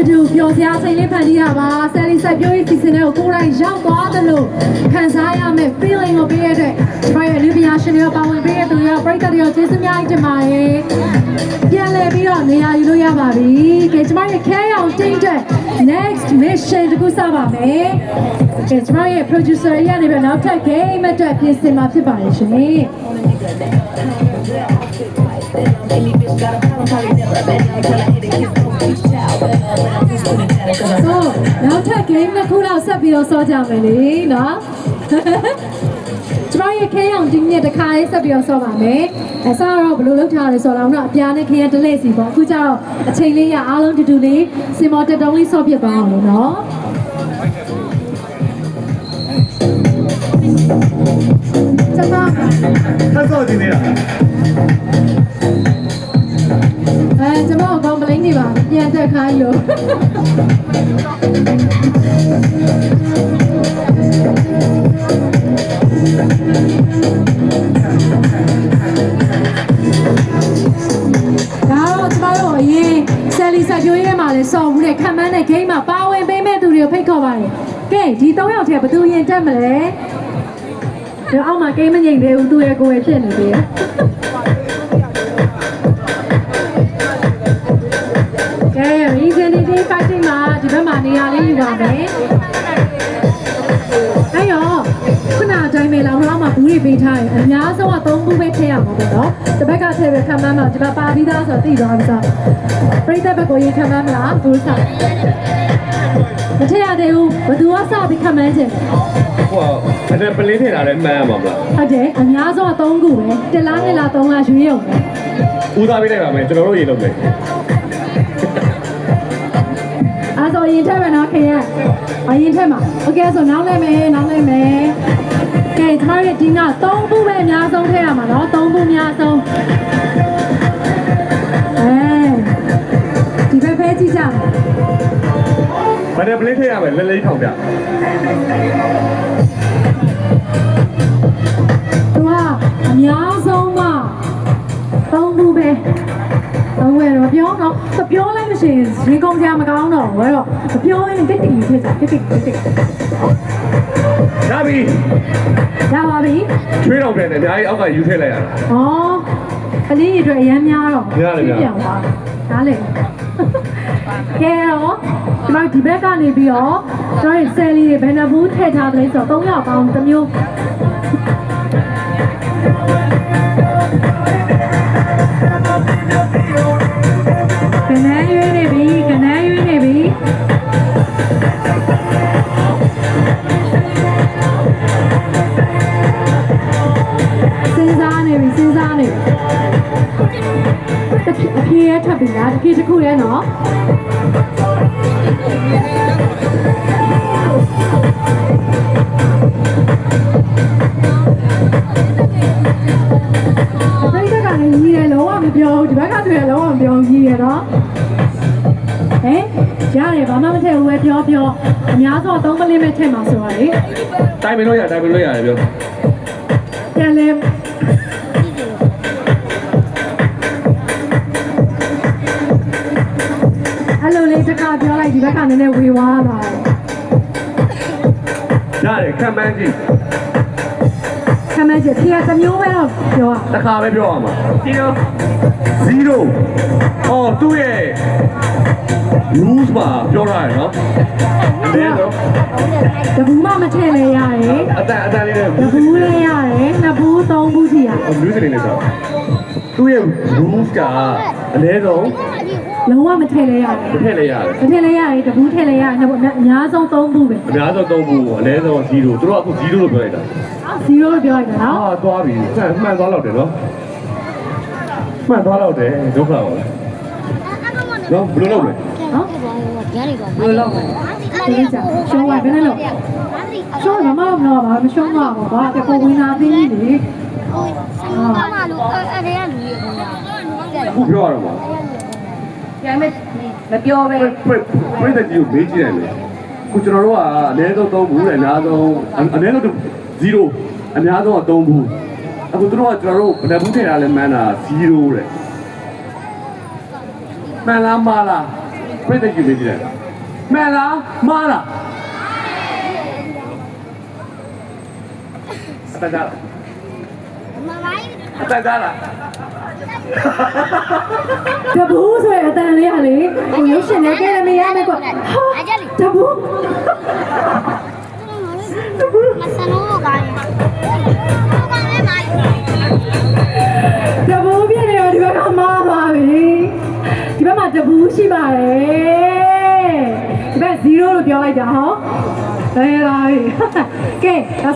တူပျော်စရာစိတ်လေးဖန်တီးရပါဆယ်လီစိုက်ပျိုးရေးစီစဉ်တဲ့ကိုယ်တိုင်ရောက်သွားတယ်လို့ခံစားရမယ် feeling ကိုပေးရတဲ့ကျွန်တော်ရဲ့လူပညာရှင်တွေပါဝင်ပေးရတဲ့သူတွေပရိသတ်တွေကျေးဇူးများတင်ပါတယ်ပြန်လည်ပြီးတော့နေရာယူလို့ရပါပြီကဲကျွန်မရဲ့ခဲအောင်တင်းတဲ့ next mission တခုစပါမယ်ကဲကျွန်မရဲ့ producer ရနေပြီးနောက်ထပ် game အတွက်ပြင်ဆင်မှာဖြစ်ပါတယ်ရှင်နောက်ထပ် game တစ်ခုလောက်ဆက်ပြီးတော့ဆောကြမယ်လေနော်ကျွန်တော်ရဲ့ခဲရောင်တင်းနဲ့တခါလေးဆက်ပြီးတော့ဆောပါမယ်အစားတော့ဘယ်လိုလုပ်ထားလဲဆိုတော့အပြားနဲ့ခရမ်းတလဲစီပေါ့အခုကျတော့အချိန်လေးရအားလုံးတူတူလေးစင်မော်တက်တုံးလေးဆော့ပြပါအောင်လို့နော်ကျွန်တော်ဆက်ဆော့နေနေတာကျွန်တော်ကောင်းပလိန်နေပါပြန်တက်ခိုင်းလို့ဆယ်လီဆက်ပြိုးရဲမှာလဲစော်ဘူးတဲ့ခံမန်းတဲ့ဂိမ်းမှာပါဝင်ပေးမဲ့သူတွေကိုဖိတ်ခေါ်ပါတယ်ကဲဒီ၃ယောက်ထဲဘယ်သူရင်တက်မလဲဒီအောက်မှာဂိမ်းမငိမ့်သေးဘူးသူရဲ့ကိုယ်ရဲ့ဖြစ်နေသေးတယ်ကဲ Regency Fighting မှာဒီဘက်မှာနေရာလေးယူပါမယ်အဲ့တော့ခုနအတိုင်းပဲလောင်းလောက်မှာဘူးတွေပေးထားရင်အများဆုံးက၃ဘူးပဲထည့်ရမှာပေါ့နော်တစ်ဘက်ကထည့်ပဲခံမန်းမှာဒီဘက်ပါပြီးသားဆိုတော့သိသွားပြီဆိုပြိတ္တဘက်ကိုရင်ခံမန်းမလားဘူးစားမထည့်ရသေးဘူးဘသူကစပြီးခံမန်းခြင်းဟိုအဲ့ပလင်းထည့်တာလည်းမှန်းရမှာမလားဟုတ်တယ်အများဆုံးက၃ခုပဲတစ်လားနှစ်လား၃လားရွေးရုံပဲဦးစားပေးလိုက်ပါမယ်ကျွန်တော်တို့ရေလုပ်မယ်အဲ့ဆိုရင်ထည့်မယ်နော်ခင်ဗျအရင်ထည့်မှာโอเคဆိုနောက်လိုက်မယ်ကဲကျမတို့ဒီက3ခုပဲအများဆုံးထည့်ရမှာနော်3ခုအများဆုံးဒီဘက်ဖဲကြည့်ကြမယ်ဗဒပလင်းထည့်ရမယ်လဲလေးထောင်ပြသူကအများဆုံးက3ခုပဲဟုတ်ကဲ့တော့ပြောတော့ပြောလိုက်လို့ရှိရင်ရင်ကုန်ကြမကောင်းတော့ဘူးအဲ့တော့ပြောရင်တိတ်တိတ်ဖြစ်ကြတိတ်ရပြီရပါပြီချွေးတော့တယ်အများကြီးအောက်ကယူထည့်လိုက်ရတာကလေးတွေအတွက်အရမ်းများတော့ပြောင်းသွားဒါလေကဲတော့ဒီမှာဒီဘက်ကနေပြီးတော့ကျွန်တော်ရဲ့ဆယ်လီတွေဘယ်နှဘူးထည့်ထားသလဲဆိုတော့3ယောက်ပေါင်းတစ်မျိုးကနန်းရွေးနေပြီစဉ်းစားနေပြီအပြေးရထပ်ပြီလားတစ်ပြေးတစ်ခုလဲနော်ကြီးတယ်လုံးဝမပြောဘူးဒီဘက်ကသူရလုံးဝမပြောကြီးရနော်ရတယ်ဘာမှမထည့်ဘူးပဲပြောအများဆုံး3ပလင်းပဲထည့်မှာဆိုရလေတိုင်မလို့ရတယ်ပြောပြန်လဲအဲ့လိုလေးတစ်ခါပြောလိုက်ဒီဘက်ကနည်းနည်းဝေဝါးသွားရတယ်ခံမှန်းကြည့်ဖြေတစ်မျိုးပဲတော့ပြောတခါပဲပြောရမှာ0သူ့ရဲ့ rules မှာပြောထားရနော်တဘူးမှမထည့်လဲရတယ်အတန်လေးနဲ့တဘူးလဲရတယ်2ဘူး3ဘူးစီရမျိုးစနေလေးဆိုသူ့ရဲ့ rules ကအနည်းဆုံးလုံးဝမထည့်လဲရတယ်တဘူးထည့်လဲရတယ်အများဆုံး3ဘူးပဲအများဆုံး3ဘူးအနည်းဆုံး0သူတို့ကအခု0လို့ပြောလိုက်တာ0လို့ပြောလိုက်တာနော်သွားပြီမှန်သွားတော့တယ်နော်မှန်သွားတော့တယ်ဒုက္ခပါလားနော်ဘယ်လိုလုပ်လဲနော်ဘယ်လိုလုပ်လဲဒီကြရှုံးလိုက်ဘယ်နဲ့လုပ်ရှုံးမမတော့ဘာမရှုံးတော့ဘာကပေါ်ဝင်လာသေးလေဘာမှလို့အဲ့ဒါကလူကြီးအခုပြောရတော့ပါပြန်မပြောပဲပြည့်တဲ့ကြီးကိုမေးကြည့်တယ်လေခုကျွန်တော်တို့ကအနည်းဆုံး3ဘူးလေအများဆုံးအနည်းဆုံး0အများဆုံးက3ဘူးအခုတို့ကကျွန်တော်တို့ဘယ်ဘူးထည့်တာလဲမှန်းတာ0တဲ့မှန်လားမလား ပြည့်တဲ့ယူမေးကြည့်တယ်မှန်လားမှားလားအတကား မမိုင်း အတကားလား တဘူးဆိုရင်အတန်လေးကလေဟိုရုပ်ရှင်နဲ့ကဲလည်းမရမယ်ကွာ အကြလေ တဘူး မစနိုးကိုင်းကိုင်းလေးမိုင်း တဘူးပြည့်နေတော့ဒီဘက်ကမှားပါပြီဒီဘက်မှာတဘူးရှိပါတယ်ဒီဘက်0လို့ပြောလိုက်တာဟောဘယ်လာပြီကဲ